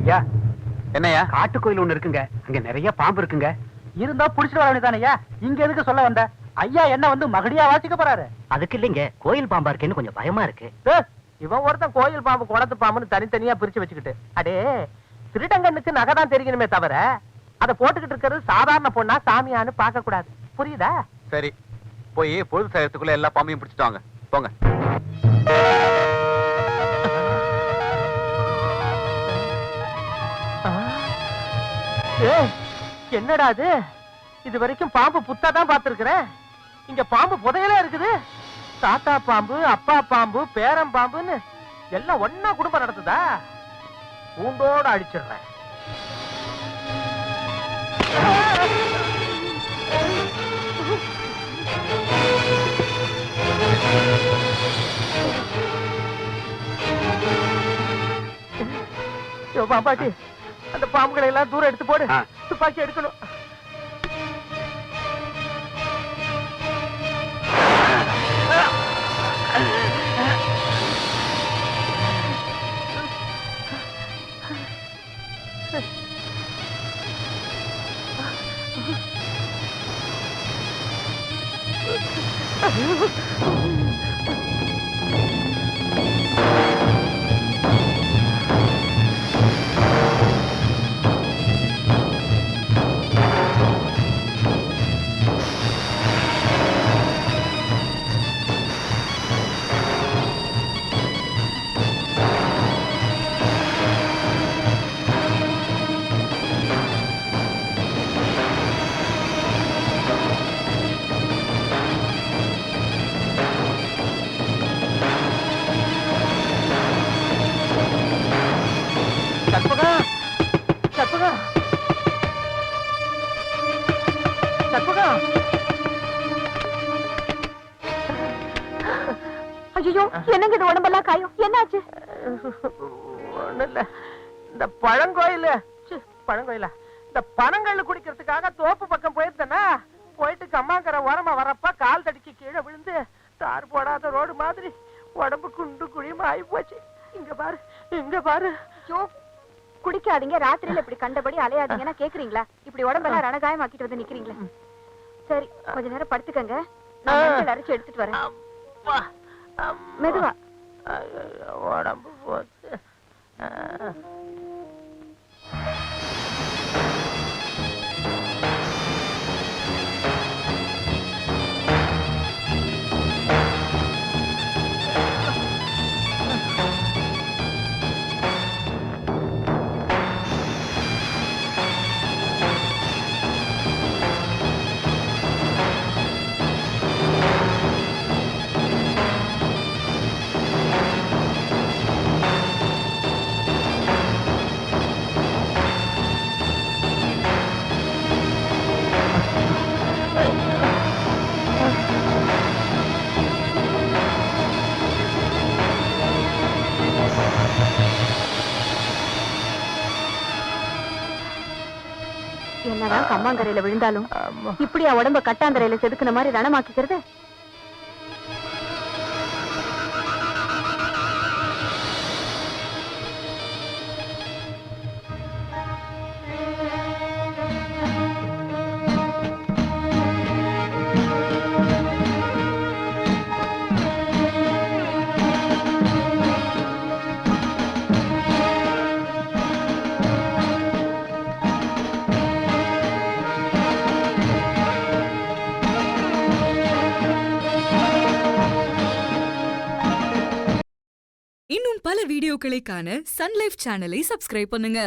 ஐயா என்னையா? காட்டு கோயில் ஒண்ணு இருக்குங்க, அங்க நிறைய பாம்பு இருக்குங்க. இருந்தா புடிச்சிட்டு வர வேண்டியதானயா? இங்க எதுக்கு சொல்ல வந்த? ஐயா என்ன வந்து மகடியா வாசிக்க போறாரு? அதுக்கு இல்லைங்க, கோயில் பாம்பா இருக்கேன்னு கொஞ்சம் பயமா இருக்கு. இவன் ஒருத்தன் கோயில் பாம்பு குளத்து பாம்புன்னு தனித்தனியா பிரிச்சு வச்சுக்கிட்டு, அடே திருடங்கண்ணுக்கு நகைதான் தெரியணுமே தவிர அதை போட்டுக்கிட்டு இருக்கிறது சாதாரண பொண்ணா சாமியான்னு பார்க்க கூடாது. புரியுதா? சரி, போய் பொழுது சாயத்துக்குள்ள எல்லா பாம்பையும் பிடிச்சிட்டு வாங்க. போங்க. என்னடா அது? இது வரைக்கும் பாம்பு புத்தாதான் பார்த்திருக்கிறேன். இங்க பாம்பு புதையல இருக்குது. தாத்தா பாம்பு, அப்பா பாம்பு, பேரம் பாம்புன்னு எல்லாம் ஒன்னா குடும்பம் நடத்துதா? பூண்டோட அடிச்சிடுறேன். பாப்பாட்டி, அந்த பாம்புகளை எல்லாம் தூரம் எடுத்து போடு. துப்பாக்கி எடுக்கணும். ஐயோ, என்னங்க இது உடம்பெல்லாம் காயும்? என்னாச்சு? இந்த பழங்கோயில பழங்கோயில இந்த பனங்கள்ளு குடிக்கிறதுக்காக தோப்பு பக்கம் போயிருந்தேன்னா, போயிட்டு கம்மாங்கரை ஓரமா வரப்ப கால் தடிக்கு கீழே விழுந்து தார் போடாத ரோடு மாதிரி உடம்பு குண்டு குழியுமா ஆகி போச்சு. இங்க பாரு, இங்க பாரு. குடிக்காதீங்க, ராத்திரியில இப்படி கண்டபடி அலையாதீங்கன்னா கேக்குறீங்களா? இப்படி உடம்பெல்லாம் ரணகாயமாக்கிட்டு வந்து நிக்கிறீங்களா? சரி, கொஞ்ச நேரம் படுத்துக்கங்க, நான் அரைச்சு எடுத்துட்டு வரேன். மெதுவா. உடம்பு போச்சு. என்னதான் கம்மாங்கரையில விழுந்தாலும் இப்படியா உடம்ப கட்டாந்தரையில செதுக்குன மாதிரி ரணமாக்கிக்கிறது? இன்னும் பல வீடியோக்களை காண சன் லைஃப் சேனலை சப்ஸ்கிரைப் பண்ணுங்க.